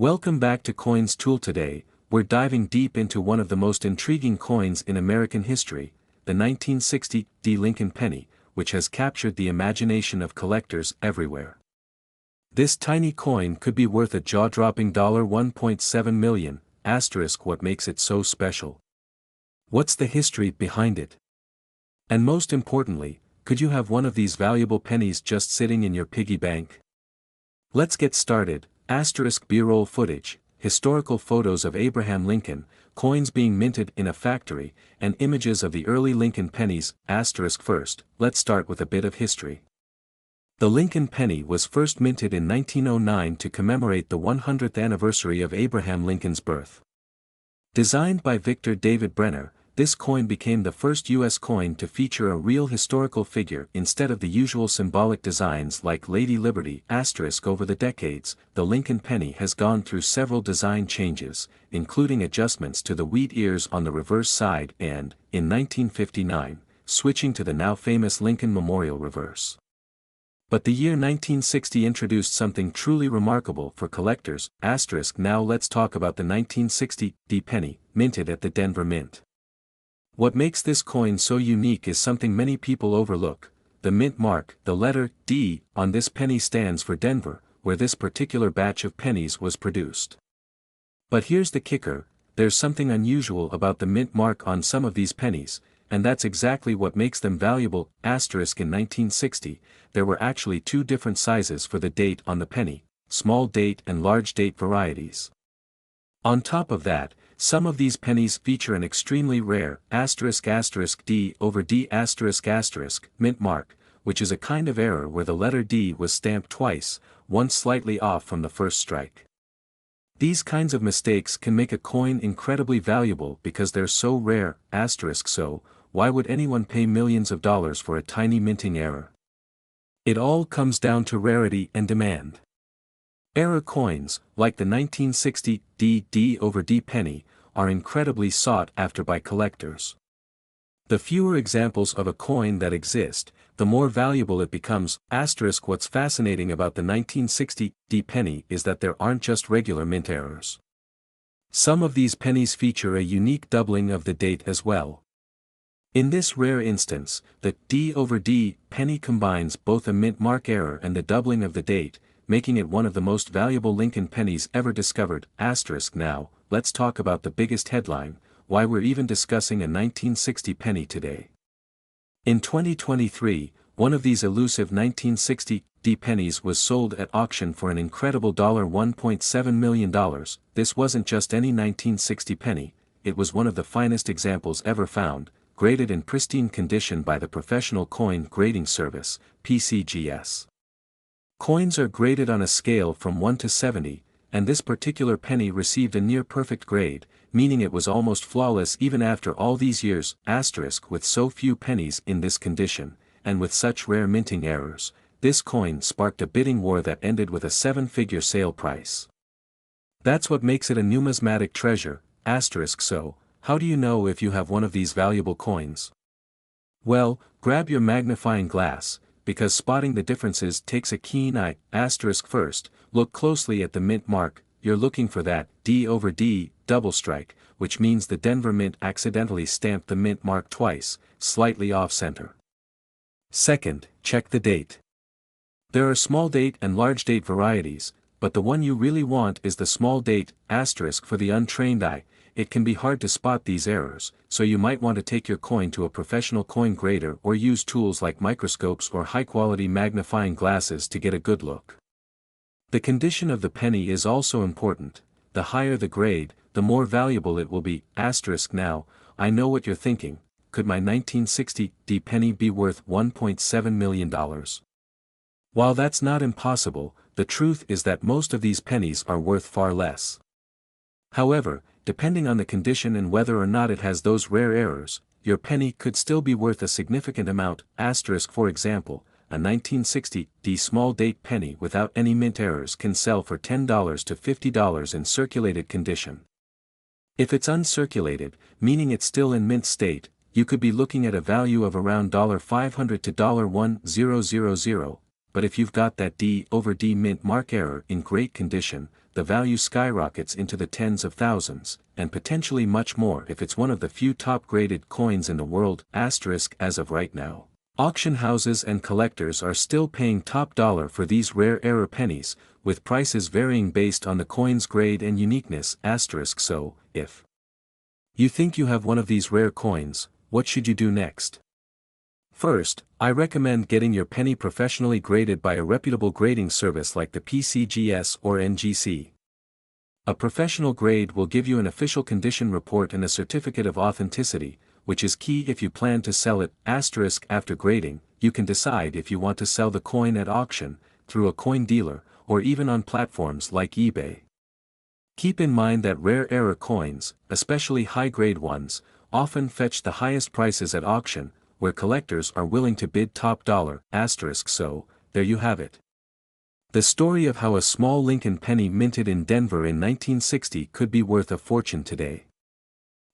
Welcome back to Coins Tool. Today, we're diving deep into one of the most intriguing coins in American history, the 1960 Lincoln penny, which has captured the imagination of collectors everywhere. This tiny coin could be worth a jaw-dropping $1.7 million, what makes it so special? What's the history behind it? And most importantly, could you have one of these valuable pennies just sitting in your piggy bank? Let's get started. B-roll footage, historical photos of Abraham Lincoln, coins being minted in a factory, and images of the early Lincoln pennies. First, let's start with a bit of history. The Lincoln penny was first minted in 1909 to commemorate the 100th anniversary of Abraham Lincoln's birth. Designed by Victor David Brenner, this coin became the first U.S. coin to feature a real historical figure instead of the usual symbolic designs like Lady Liberty. Over the decades, the Lincoln penny has gone through several design changes, including adjustments to the wheat ears on the reverse side and, in 1959, switching to the now famous Lincoln Memorial reverse. But the year 1960 introduced something truly remarkable for collectors. Now let's talk about the 1960 D penny, minted at the Denver Mint. What makes this coin so unique is something many people overlook: the mint mark. The letter D on this penny stands for Denver, where this particular batch of pennies was produced. But here's the kicker: there's something unusual about the mint mark on some of these pennies, and that's exactly what makes them valuable. In 1960, there were actually two different sizes for the date on the penny, small date and large date varieties. On top of that, some of these pennies feature an extremely rare D/D** mint mark, which is a kind of error where the letter D was stamped twice, once slightly off from the first strike. These kinds of mistakes can make a coin incredibly valuable because they're so rare. So, why would anyone pay millions of dollars for a tiny minting error? It all comes down to rarity and demand. Error coins, like the 1960 D/D penny, are incredibly sought after by collectors. The fewer examples of a coin that exist, the more valuable it becomes. What's fascinating about the 1960 D penny is that there aren't just regular mint errors. Some of these pennies feature a unique doubling of the date as well. In this rare instance, the D/D penny combines both a mint mark error and the doubling of the date, making it one of the most valuable Lincoln pennies ever discovered. Now, let's talk about the biggest headline: why we're even discussing a 1960 penny today. In 2023, one of these elusive 1960 D pennies was sold at auction for an incredible $1.7 million. This wasn't just any 1960 penny, it was one of the finest examples ever found, graded in pristine condition by the Professional Coin Grading Service, PCGS. Coins are graded on a scale from 1 to 70, and this particular penny received a near-perfect grade, meaning it was almost flawless even after all these years. With so few pennies in this condition, and with such rare minting errors, this coin sparked a bidding war that ended with a seven-figure sale price. That's what makes it a numismatic treasure. So, how do you know if you have one of these valuable coins? Well, grab your magnifying glass, because spotting the differences takes a keen eye. First, look closely at the mint mark. You're looking for that D/D double strike, which means the Denver Mint accidentally stamped the mint mark twice, slightly off-center. Second, check the date. There are small date and large date varieties, but the one you really want is the small date. For the untrained eye, it can be hard to spot these errors, so you might want to take your coin to a professional coin grader or use tools like microscopes or high-quality magnifying glasses to get a good look. The condition of the penny is also important. The higher the grade, the more valuable it will be. Now, I know what you're thinking: could my 1960 D penny be worth $1.7 million? While that's not impossible, the truth is that most of these pennies are worth far less. However, depending on the condition and whether or not it has those rare errors, your penny could still be worth a significant amount. For example, a 1960 D small date penny without any mint errors can sell for $10 to $50 in circulated condition. If it's uncirculated, meaning it's still in mint state, you could be looking at a value of around $500 to $1,000, but if you've got that D/D mint mark error in great condition, the value skyrockets into the tens of thousands, and potentially much more if it's one of the few top-graded coins in the world. As of right now, auction houses and collectors are still paying top dollar for these rare error pennies, with prices varying based on the coin's grade and uniqueness. So, if you think you have one of these rare coins, what should you do next? First, I recommend getting your penny professionally graded by a reputable grading service like the PCGS or NGC. A professional grade will give you an official condition report and a certificate of authenticity, which is key if you plan to sell it. After grading, you can decide if you want to sell the coin at auction, through a coin dealer, or even on platforms like eBay. Keep in mind that rare error coins, especially high-grade ones, often fetch the highest prices at auction, where collectors are willing to bid top dollar. So, there you have it. The story of how a small Lincoln penny minted in Denver in 1960 could be worth a fortune today.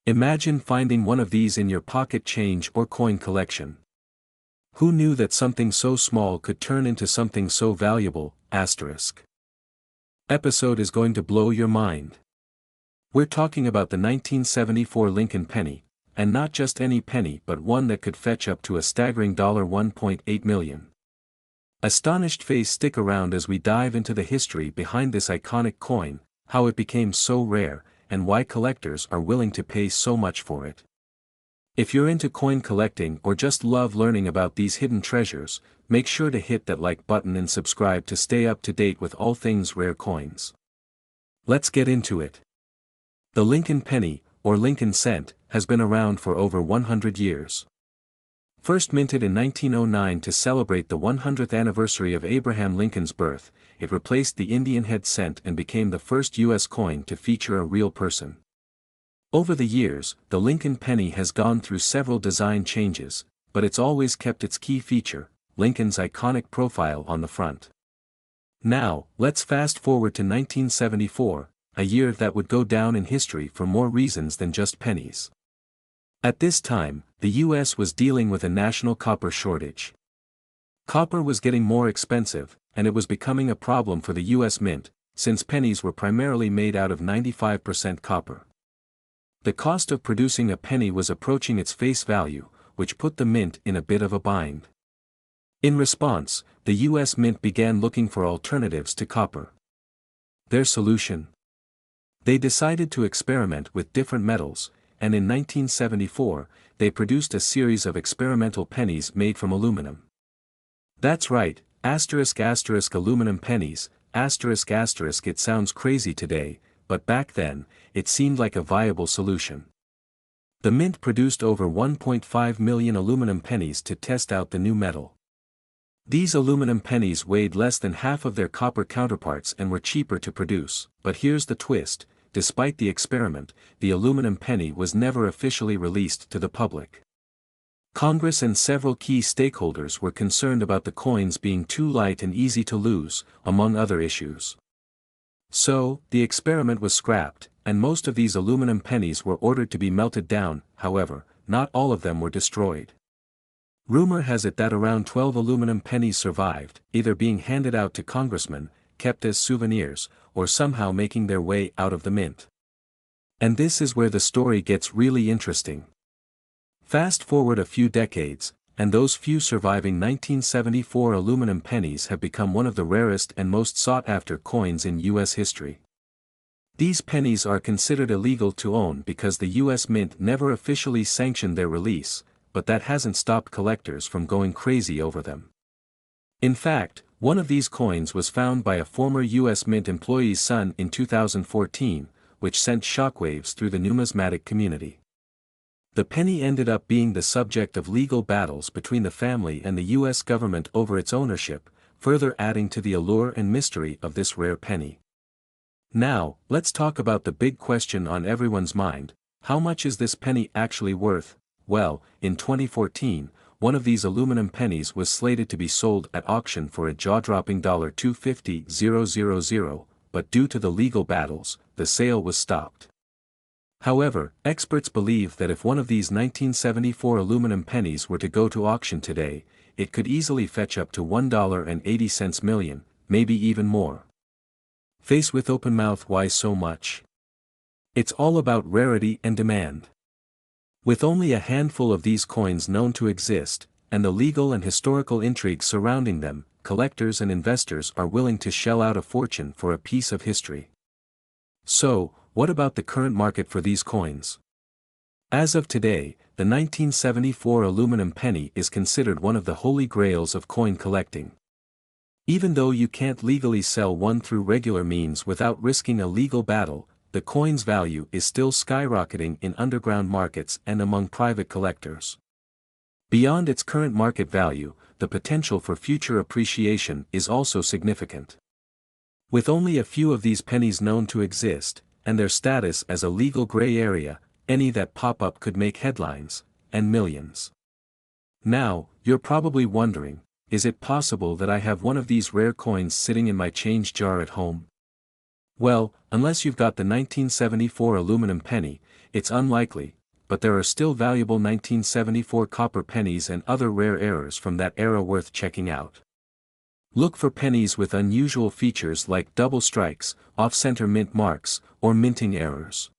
Imagine finding one of these in your pocket change or coin collection. Who knew that something so small could turn into something so valuable? Episode is going to blow your mind. We're talking about the 1974 Lincoln penny, and not just any penny but one that could fetch up to a staggering $1.8 million. Astonished face, stick around as we dive into the history behind this iconic coin, how it became so rare, and why collectors are willing to pay so much for it. If you're into coin collecting or just love learning about these hidden treasures, make sure to hit that like button and subscribe to stay up to date with all things rare coins. Let's get into it. The Lincoln penny, or Lincoln cent, has been around for over 100 years. First minted in 1909 to celebrate the 100th anniversary of Abraham Lincoln's birth, it replaced the Indian head cent and became the first U.S. coin to feature a real person. Over the years, the Lincoln penny has gone through several design changes, but it's always kept its key feature, Lincoln's iconic profile on the front. Now, let's fast forward to 1974, a year that would go down in history for more reasons than just pennies. At this time, the U.S. was dealing with a national copper shortage. Copper was getting more expensive, and it was becoming a problem for the U.S. Mint, since pennies were primarily made out of 95% copper. The cost of producing a penny was approaching its face value, which put the Mint in a bit of a bind. In response, the U.S. Mint began looking for alternatives to copper. Their solution? They decided to experiment with different metals, and in 1974, they produced a series of experimental pennies made from aluminum. That's right, aluminum pennies, it sounds crazy today, but back then, it seemed like a viable solution. The Mint produced over 1.5 million aluminum pennies to test out the new metal. These aluminum pennies weighed less than half of their copper counterparts and were cheaper to produce, but here's the twist. Despite the experiment, the aluminum penny was never officially released to the public. Congress and several key stakeholders were concerned about the coins being too light and easy to lose, among other issues. So, the experiment was scrapped, and most of these aluminum pennies were ordered to be melted down. However, not all of them were destroyed. Rumor has it that around 12 aluminum pennies survived, either being handed out to congressmen, kept as souvenirs, or somehow making their way out of the Mint. And this is where the story gets really interesting. Fast forward a few decades, and those few surviving 1974 aluminum pennies have become one of the rarest and most sought-after coins in U.S. history. These pennies are considered illegal to own because the U.S. Mint never officially sanctioned their release, but that hasn't stopped collectors from going crazy over them. In fact, one of these coins was found by a former U.S. Mint employee's son in 2014, which sent shockwaves through the numismatic community. The penny ended up being the subject of legal battles between the family and the U.S. government over its ownership, further adding to the allure and mystery of this rare penny. Now, let's talk about the big question on everyone's mind: how much is this penny actually worth? Well, in 2014, one of these aluminum pennies was slated to be sold at auction for a jaw-dropping $250,000, but due to the legal battles, the sale was stopped. However, experts believe that if one of these 1974 aluminum pennies were to go to auction today, it could easily fetch up to $1.80 million, maybe even more. Face with open mouth, why so much? It's all about rarity and demand. With only a handful of these coins known to exist, and the legal and historical intrigue surrounding them, collectors and investors are willing to shell out a fortune for a piece of history. So, what about the current market for these coins? As of today, the 1974 aluminum penny is considered one of the holy grails of coin collecting. Even though you can't legally sell one through regular means without risking a legal battle, the coin's value is still skyrocketing in underground markets and among private collectors. Beyond its current market value, the potential for future appreciation is also significant. With only a few of these pennies known to exist, and their status as a legal gray area, any that pop up could make headlines, and millions. Now, you're probably wondering, is it possible that I have one of these rare coins sitting in my change jar at home? Well, unless you've got the 1974 aluminum penny, it's unlikely, but there are still valuable 1974 copper pennies and other rare errors from that era worth checking out. Look for pennies with unusual features like double strikes, off-center mint marks, or minting errors.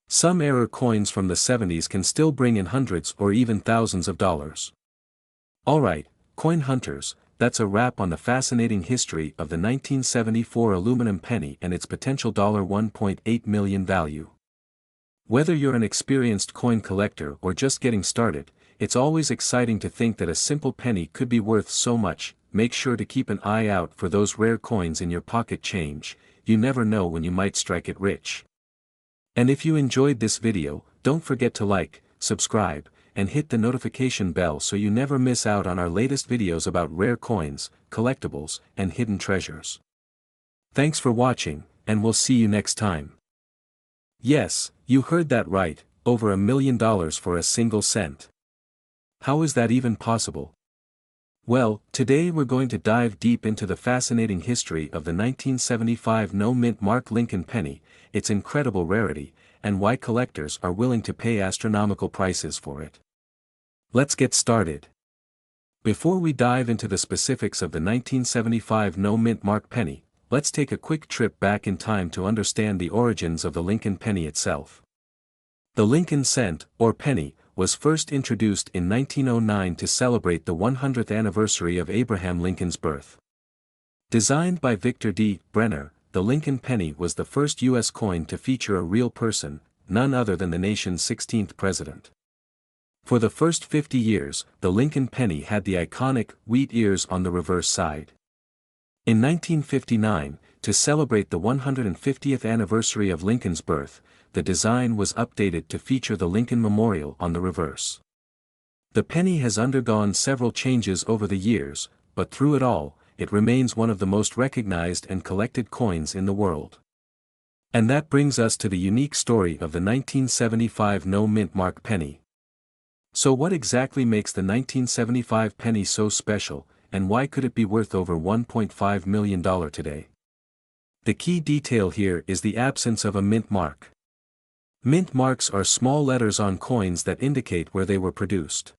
Some error coins from the 70s can still bring in hundreds or even thousands of dollars. Alright, coin hunters, that's a wrap on the fascinating history of the 1974 aluminum penny and its potential $1.8 million value. Whether you're an experienced coin collector or just getting started, it's always exciting to think that a simple penny could be worth so much. Make sure to keep an eye out for those rare coins in your pocket change, you never know when you might strike it rich. And if you enjoyed this video, don't forget to like, subscribe, and hit the notification bell so you never miss out on our latest videos about rare coins, collectibles, and hidden treasures. Thanks for watching, and we'll see you next time. Yes, you heard that right, over $1 million for a single cent. How is that even possible? Well, today we're going to dive deep into the fascinating history of the 1975 no-mint mark Lincoln penny, its incredible rarity, and why collectors are willing to pay astronomical prices for it. Let's get started. Before we dive into the specifics of the 1975 no-mint mark penny, let's take a quick trip back in time to understand the origins of the Lincoln penny itself. The Lincoln cent, or penny, was first introduced in 1909 to celebrate the 100th anniversary of Abraham Lincoln's birth. Designed by Victor D. Brenner, the Lincoln penny was the first U.S. coin to feature a real person, none other than the nation's 16th president. For the first 50 years, the Lincoln penny had the iconic wheat ears on the reverse side. In 1959, to celebrate the 150th anniversary of Lincoln's birth, the design was updated to feature the Lincoln Memorial on the reverse. The penny has undergone several changes over the years, but through it all, it remains one of the most recognized and collected coins in the world. And that brings us to the unique story of the 1975 no-mint mark penny. So what exactly makes the 1975 penny so special, and why could it be worth over $1.5 million today? The key detail here is the absence of a mint mark. Mint marks are small letters on coins that indicate where they were produced.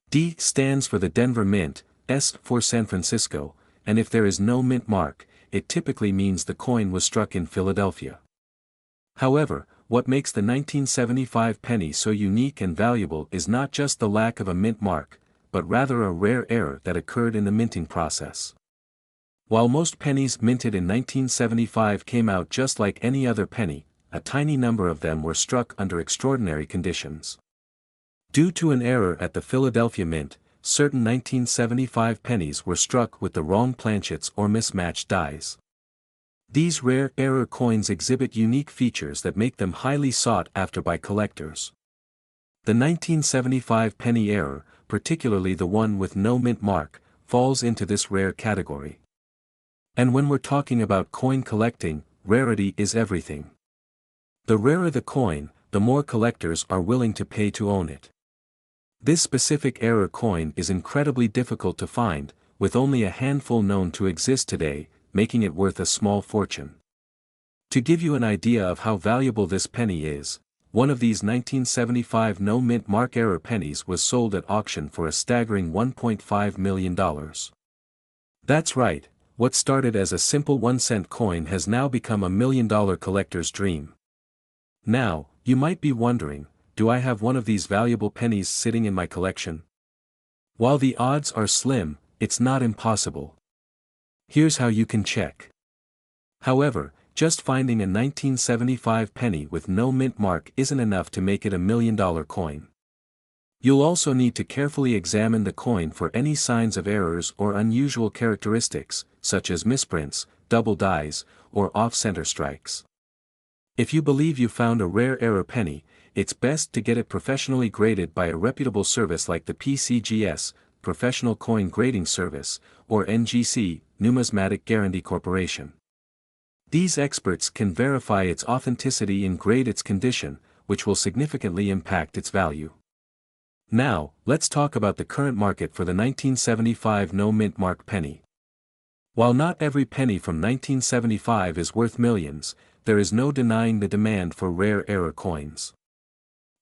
D stands for the Denver Mint, S for San Francisco, and if there is no mint mark, it typically means the coin was struck in Philadelphia. However, what makes the 1975 penny so unique and valuable is not just the lack of a mint mark, but rather a rare error that occurred in the minting process. While most pennies minted in 1975 came out just like any other penny, a tiny number of them were struck under extraordinary conditions. Due to an error at the Philadelphia Mint, certain 1975 pennies were struck with the wrong planchets or mismatched dies. These rare error coins exhibit unique features that make them highly sought after by collectors. The 1975 penny error, particularly the one with no mint mark, falls into this rare category. And when we're talking about coin collecting, rarity is everything. The rarer the coin, the more collectors are willing to pay to own it. This specific error coin is incredibly difficult to find, with only a handful known to exist today, making it worth a small fortune. To give you an idea of how valuable this penny is, one of these 1975 no-mint mark error pennies was sold at auction for a staggering $1.5 million. That's right, what started as a simple 1-cent coin has now become a $1 million collector's dream. Now, you might be wondering, do I have one of these valuable pennies sitting in my collection? While the odds are slim, it's not impossible. Here's how you can check. However, just finding a 1975 penny with no mint mark isn't enough to make it a $1 million coin. You'll also need to carefully examine the coin for any signs of errors or unusual characteristics, such as misprints, double dies, or off-center strikes. If you believe you found a rare error penny, it's best to get it professionally graded by a reputable service like the PCGS, Professional Coin Grading Service, or NGC, Numismatic Guarantee Corporation. These experts can verify its authenticity and grade its condition, which will significantly impact its value. Now, let's talk about the current market for the 1975 no-mint mark penny. While not every penny from 1975 is worth millions, there is no denying the demand for rare error coins.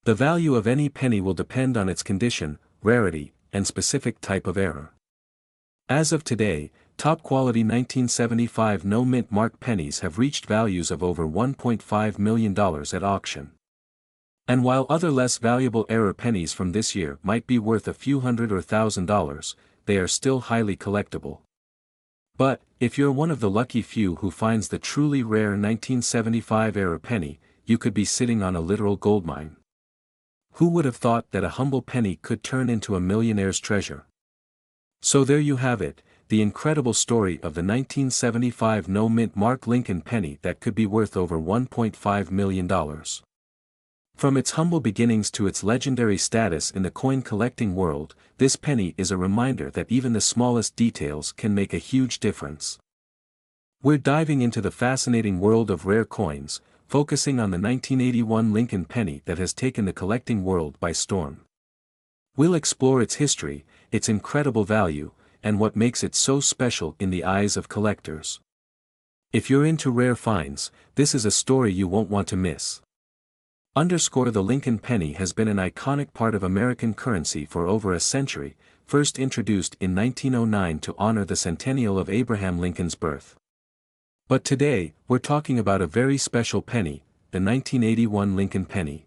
The value of any penny will depend on its condition, rarity, and specific type of error. As of today, top-quality 1975 no-mint mark pennies have reached values of over $1.5 million at auction. And while other less valuable error pennies from this year might be worth a few hundred or $1,000, they are still highly collectible. But, if you're one of the lucky few who finds the truly rare 1975 error penny, you could be sitting on a literal goldmine. Who would have thought that a humble penny could turn into a millionaire's treasure? So there you have it, the incredible story of the 1975 no-mint mark Lincoln penny that could be worth over $1.5 million. From its humble beginnings to its legendary status in the coin collecting world, this penny is a reminder that even the smallest details can make a huge difference. We're diving into the fascinating world of rare coins, focusing on the 1981 Lincoln penny that has taken the collecting world by storm. We'll explore its history, its incredible value, and what makes it so special in the eyes of collectors. If you're into rare finds, this is a story you won't want to miss. The Lincoln penny has been an iconic part of American currency for over a century, first introduced in 1909 to honor the centennial of Abraham Lincoln's birth. But today, we're talking about a very special penny, the 1981 Lincoln penny.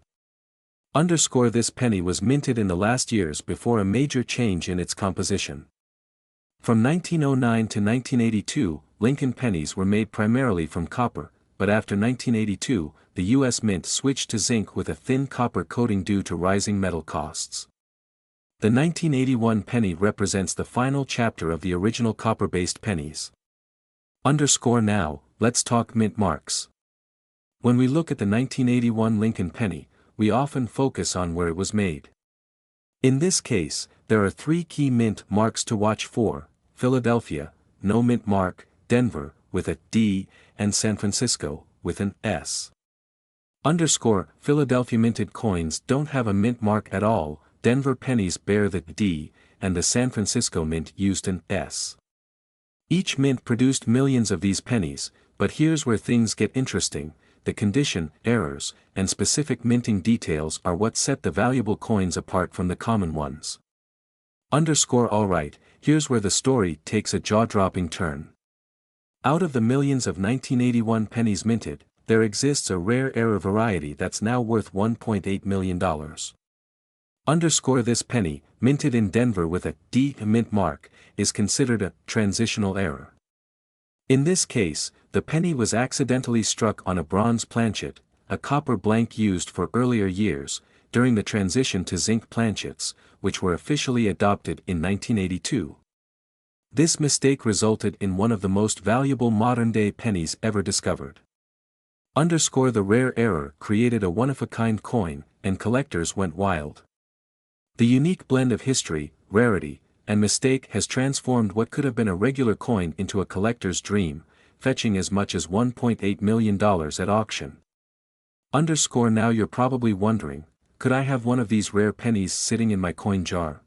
This penny was minted in the last years before a major change in its composition. From 1909 to 1982, Lincoln pennies were made primarily from copper, but after 1982, the U.S. Mint switched to zinc with a thin copper coating due to rising metal costs. The 1981 penny represents the final chapter of the original copper-based pennies. Now, let's talk mint marks. When we look at the 1981 Lincoln penny, we often focus on where it was made. In this case, there are three key mint marks to watch for: Philadelphia, no mint mark; Denver, with a D; and San Francisco, with an S. Philadelphia minted coins don't have a mint mark at all, Denver pennies bear the D, and the San Francisco mint used an S. Each mint produced millions of these pennies, but here's where things get interesting: the condition, errors, and specific minting details are what set the valuable coins apart from the common ones. Alright, here's where the story takes a jaw-dropping turn. Out of the millions of 1981 pennies minted, there exists a rare error variety that's now worth $1.8 million. This penny, minted in Denver with a D mint mark, is considered a transitional error. In this case, the penny was accidentally struck on a bronze planchet, a copper blank used for earlier years, during the transition to zinc planchets, which were officially adopted in 1982. This mistake resulted in one of the most valuable modern-day pennies ever discovered. The rare error created a one-of-a-kind coin, and collectors went wild. The unique blend of history, rarity, and mistake has transformed what could have been a regular coin into a collector's dream, fetching as much as $1.8 million at auction. Now you're probably wondering, could I have one of these rare pennies sitting in my coin jar?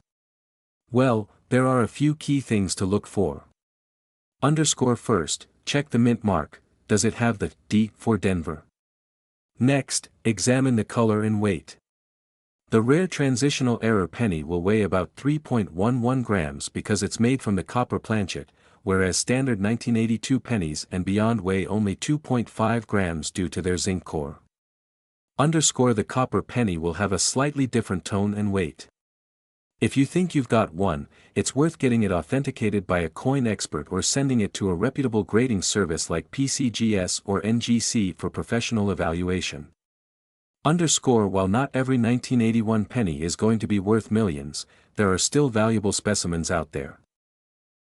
Well, there are a few key things to look for. First, check the mint mark. Does it have the D for Denver? Next, examine the color and weight. The rare transitional error penny will weigh about 3.11 grams because it's made from the copper planchet, whereas standard 1982 pennies and beyond weigh only 2.5 grams due to their zinc core. The copper penny will have a slightly different tone and weight. If you think you've got one, it's worth getting it authenticated by a coin expert or sending it to a reputable grading service like PCGS or NGC for professional evaluation. While not every 1981 penny is going to be worth millions, there are still valuable specimens out there.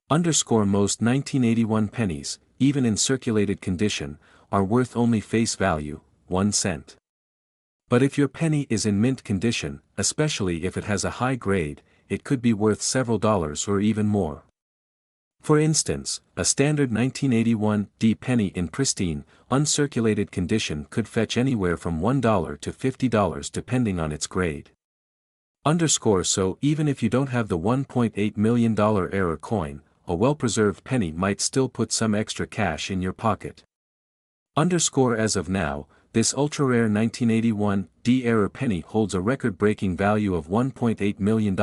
Most 1981 pennies, even in circulated condition, are worth only face value, 1 cent. But if your penny is in mint condition, especially if it has a high grade, it could be worth several dollars or even more. For instance, a standard 1981 D penny in pristine, uncirculated condition could fetch anywhere from $1 to $50 depending on its grade. So even if you don't have the $1.8 million error coin, a well-preserved penny might still put some extra cash in your pocket. As of now, this ultra-rare 1981 D error penny holds a record-breaking value of $1.8 million,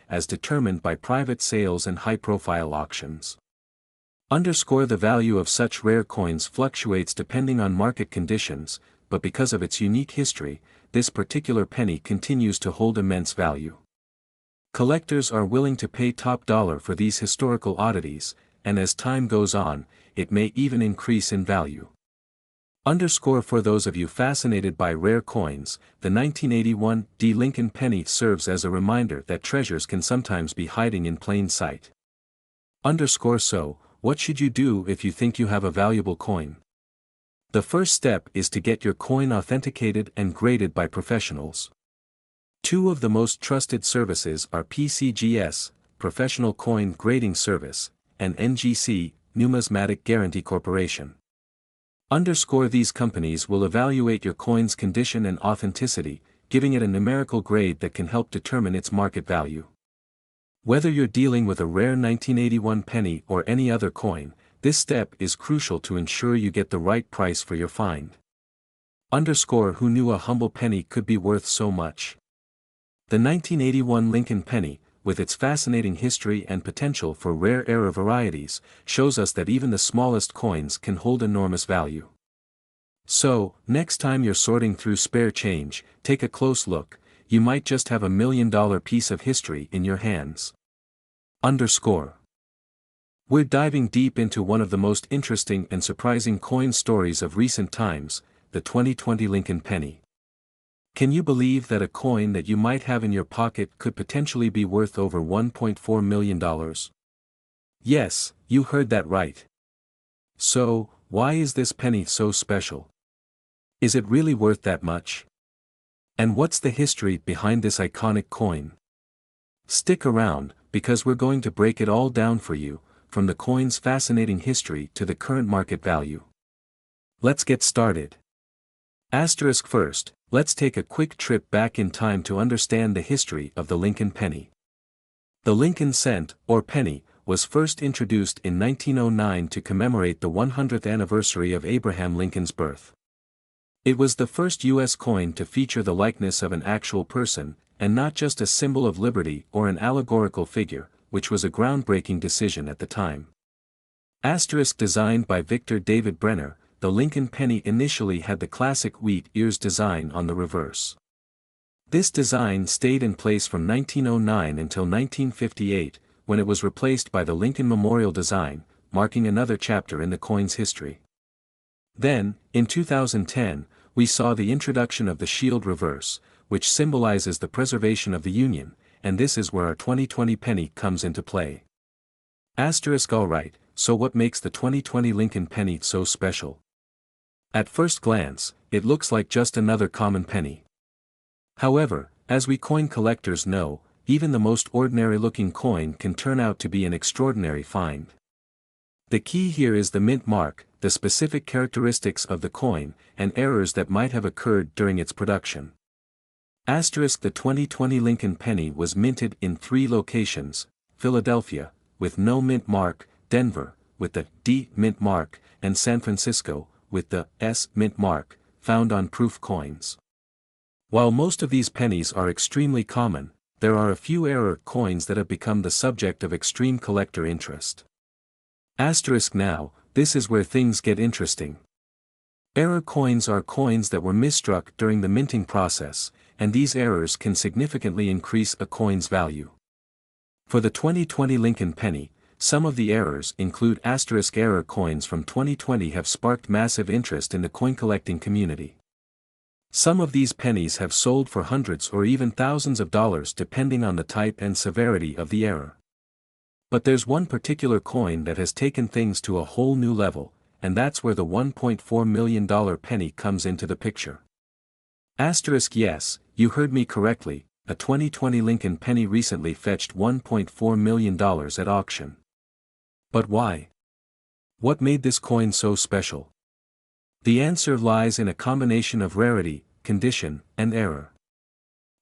as determined by private sales and high-profile auctions. The value of such rare coins fluctuates depending on market conditions, but because of its unique history, this particular penny continues to hold immense value. Collectors are willing to pay top dollar for these historical oddities, and as time goes on, it may even increase in value. For those of you fascinated by rare coins, the 1981 D Lincoln penny serves as a reminder that treasures can sometimes be hiding in plain sight. So, what should you do if you think you have a valuable coin? The first step is to get your coin authenticated and graded by professionals. Two of the most trusted services are PCGS, Professional Coin Grading Service, and NGC, Numismatic Guarantee Corporation. These companies will evaluate your coin's condition and authenticity, giving it a numerical grade that can help determine its market value. Whether you're dealing with a rare 1981 penny or any other coin, this step is crucial to ensure you get the right price for your find. Who knew a humble penny could be worth so much? The 1981 Lincoln penny, with its fascinating history and potential for rare error varieties, shows us that even the smallest coins can hold enormous value. So, next time you're sorting through spare change, take a close look. You might just have $1 million piece of history in your hands. We're diving deep into one of the most interesting and surprising coin stories of recent times, the 2020 Lincoln penny. Can you believe that a coin that you might have in your pocket could potentially be worth over $1.4 million? Yes, you heard that right. So, why is this penny so special? Is it really worth that much? And what's the history behind this iconic coin? Stick around, because we're going to break it all down for you, from the coin's fascinating history to the current market value. Let's get started. First, let's take a quick trip back in time to understand the history of the Lincoln penny. The Lincoln cent, or penny, was first introduced in 1909 to commemorate the 100th anniversary of Abraham Lincoln's birth. It was the first U.S. coin to feature the likeness of an actual person, and not just a symbol of liberty or an allegorical figure, which was a groundbreaking decision at the time. Designed by Victor David Brenner, the Lincoln penny initially had the classic wheat ears design on the reverse. This design stayed in place from 1909 until 1958, when it was replaced by the Lincoln Memorial design, marking another chapter in the coin's history. Then, in 2010, we saw the introduction of the shield reverse, which symbolizes the preservation of the Union, and this is where our 2020 penny comes into play. Alright, so what makes the 2020 Lincoln penny so special? At first glance, it looks like just another common penny. However, as we coin collectors know, even the most ordinary-looking coin can turn out to be an extraordinary find. The key here is the mint mark, the specific characteristics of the coin, and errors that might have occurred during its production. The 2020 Lincoln penny was minted in 3 locations: Philadelphia, with no mint mark; Denver, with the D mint mark; and San Francisco, with the S mint mark, found on proof coins. While most of these pennies are extremely common, there are a few error coins that have become the subject of extreme collector interest. Asterisk now, this is where things get interesting. Error coins are coins that were misstruck during the minting process, and these errors can significantly increase a coin's value. For the 2020 Lincoln penny, some of the errors include asterisk error coins from 2020 have sparked massive interest in the coin collecting community. Some of these pennies have sold for hundreds or even thousands of dollars depending on the type and severity of the error. But there's one particular coin that has taken things to a whole new level, and that's where the $1.4 million penny comes into the picture. Asterisk yes, you heard me correctly, a 2020 Lincoln penny recently fetched $1.4 million at auction. But why? What made this coin so special? The answer lies in a combination of rarity, condition, and error.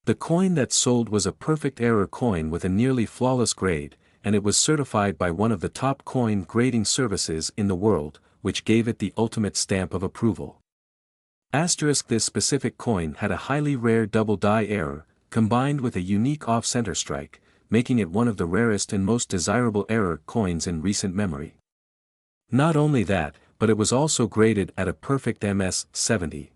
The coin that sold was a perfect error coin with a nearly flawless grade, and it was certified by one of the top coin grading services in the world, which gave it the ultimate stamp of approval. Asterisk this specific coin had a highly rare double die error, combined with a unique off-center strike, making it one of the rarest and most desirable error coins in recent memory. Not only that, but it was also graded at a perfect MS-70.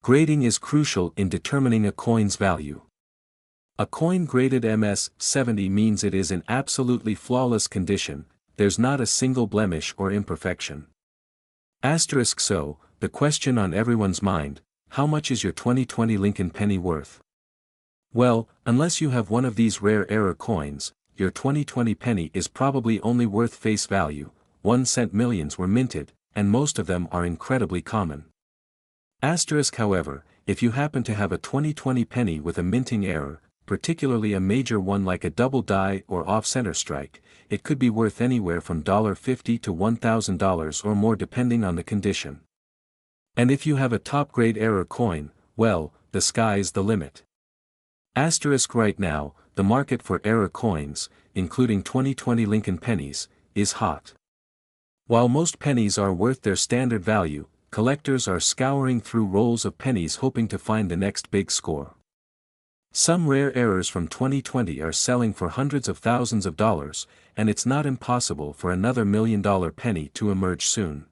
Grading is crucial in determining a coin's value. A coin graded MS-70 means it is in absolutely flawless condition, there's not a single blemish or imperfection. Asterisk so, the question on everyone's mind, how much is your 2020 Lincoln penny worth? Well, unless you have one of these rare error coins, your 2020 penny is probably only worth face value. 1 cent millions were minted, and most of them are incredibly common. Asterisk however, if you happen to have a 2020 penny with a minting error, particularly a major one like a double die or off-center strike, it could be worth anywhere from $50 to $1,000 or more depending on the condition. And if you have a top-grade error coin, well, the sky's the limit. Asterisk right now, the market for error coins, including 2020 Lincoln pennies, is hot. While most pennies are worth their standard value, collectors are scouring through rolls of pennies hoping to find the next big score. Some rare errors from 2020 are selling for hundreds of thousands of dollars, and it's not impossible for another $1 million penny to emerge soon.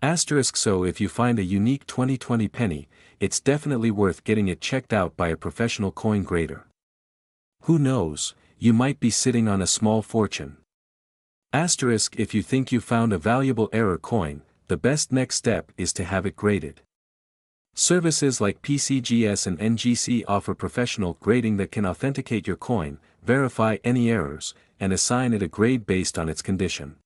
Asterisk so if you find a unique 2020 penny, it's definitely worth getting it checked out by a professional coin grader. Who knows, you might be sitting on a small fortune. Asterisk if you think you found a valuable error coin, the best next step is to have it graded. Services like PCGS and NGC offer professional grading that can authenticate your coin, verify any errors, and assign it a grade based on its condition.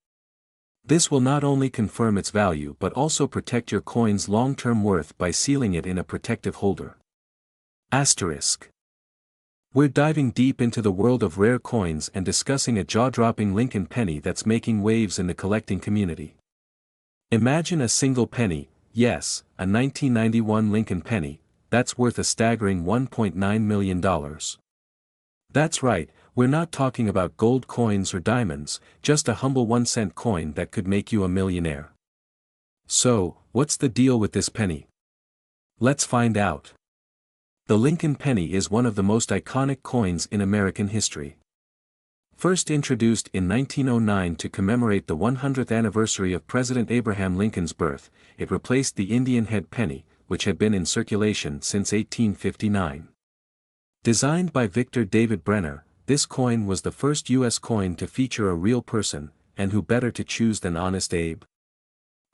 This will not only confirm its value but also protect your coin's long-term worth by sealing it in a protective holder. Asterisk. We're diving deep into the world of rare coins and discussing a jaw-dropping Lincoln penny that's making waves in the collecting community. Imagine a single penny, yes, a 1991 Lincoln penny, that's worth a staggering $1.9 million. That's right, we're not talking about gold coins or diamonds, just a humble 1-cent coin that could make you a millionaire. So, what's the deal with this penny? Let's find out. The Lincoln penny is one of the most iconic coins in American history. First introduced in 1909 to commemorate the 100th anniversary of President Abraham Lincoln's birth, it replaced the Indian head penny, which had been in circulation since 1859. Designed by Victor David Brenner, this coin was the first U.S. coin to feature a real person, and who better to choose than Honest Abe?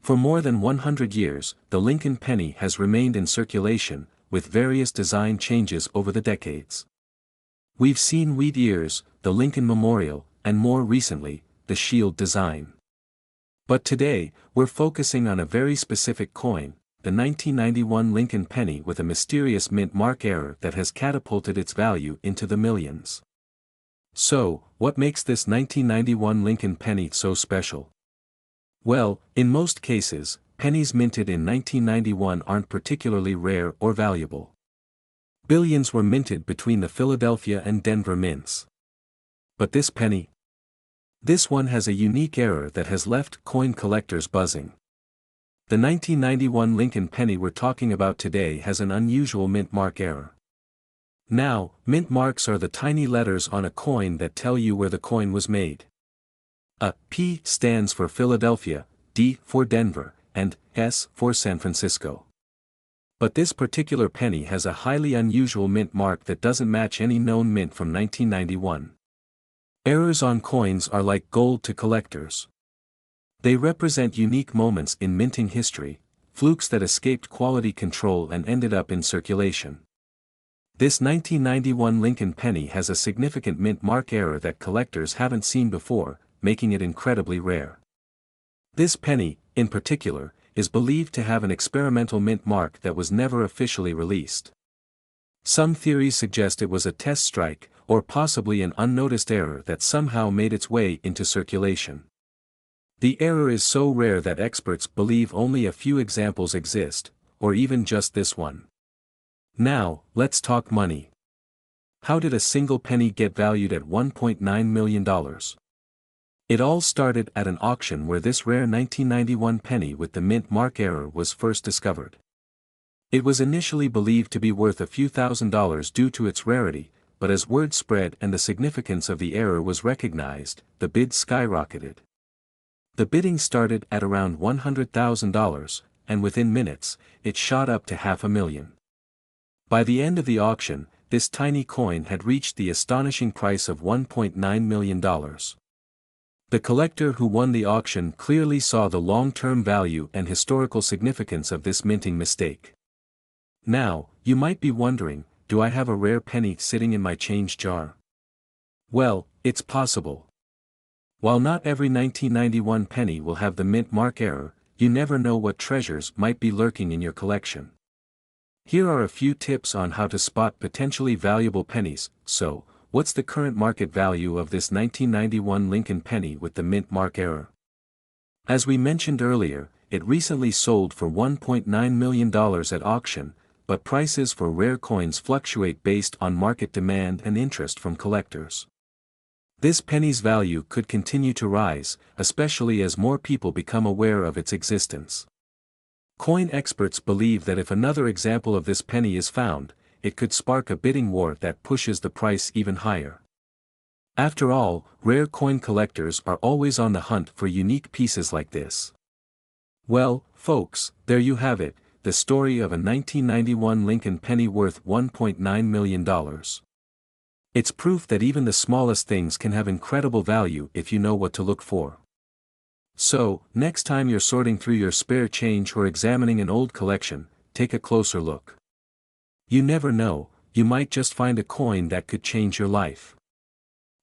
For more than 100 years, the Lincoln penny has remained in circulation, with various design changes over the decades. We've seen wheat ears, the Lincoln Memorial, and more recently, the shield design. But today, we're focusing on a very specific coin, the 1991 Lincoln penny with a mysterious mint mark error that has catapulted its value into the millions. So, what makes this 1991 Lincoln penny so special? Well, in most cases, pennies minted in 1991 aren't particularly rare or valuable. Billions were minted between the Philadelphia and Denver mints. But this penny? This one has a unique error that has left coin collectors buzzing. The 1991 Lincoln penny we're talking about today has an unusual mint mark error. Now, mint marks are the tiny letters on a coin that tell you where the coin was made. A P stands for Philadelphia, D for Denver, and S for San Francisco. But this particular penny has a highly unusual mint mark that doesn't match any known mint from 1991. Errors on coins are like gold to collectors. They represent unique moments in minting history, flukes that escaped quality control and ended up in circulation. This 1991 Lincoln penny has a significant mint mark error that collectors haven't seen before, making it incredibly rare. This penny, in particular, is believed to have an experimental mint mark that was never officially released. Some theories suggest it was a test strike, or possibly an unnoticed error that somehow made its way into circulation. The error is so rare that experts believe only a few examples exist, or even just this one. Now, let's talk money. How did a single penny get valued at $1.9 million? It all started at an auction where this rare 1991 penny with the mint mark error was first discovered. It was initially believed to be worth a few $1,000s due to its rarity, but as word spread and the significance of the error was recognized, the bid skyrocketed. The bidding started at around $100,000, and within minutes, it shot up to $500,000. By the end of the auction, this tiny coin had reached the astonishing price of $1.9 million. The collector who won the auction clearly saw the long-term value and historical significance of this minting mistake. Now, you might be wondering, do I have a rare penny sitting in my change jar? Well, it's possible. While not every 1991 penny will have the mint mark error, you never know what treasures might be lurking in your collection. Here are a few tips on how to spot potentially valuable pennies. So, what's the current market value of this 1991 Lincoln penny with the mint mark error? As we mentioned earlier, it recently sold for $1.9 million at auction, but prices for rare coins fluctuate based on market demand and interest from collectors. This penny's value could continue to rise, especially as more people become aware of its existence. Coin experts believe that if another example of this penny is found, it could spark a bidding war that pushes the price even higher. After all, rare coin collectors are always on the hunt for unique pieces like this. Well, folks, there you have it, the story of a 1991 Lincoln penny worth $1.9 million. It's proof that even the smallest things can have incredible value if you know what to look for. So, next time you're sorting through your spare change or examining an old collection, take a closer look. You never know, you might just find a coin that could change your life.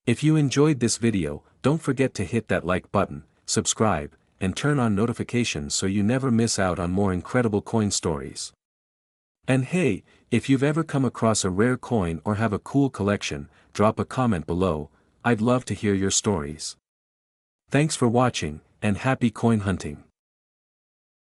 If you enjoyed this video, don't forget to hit that like button, subscribe, and turn on notifications so you never miss out on more incredible coin stories. And hey, if you've ever come across a rare coin or have a cool collection, drop a comment below, I'd love to hear your stories. Thanks for watching, and happy coin hunting.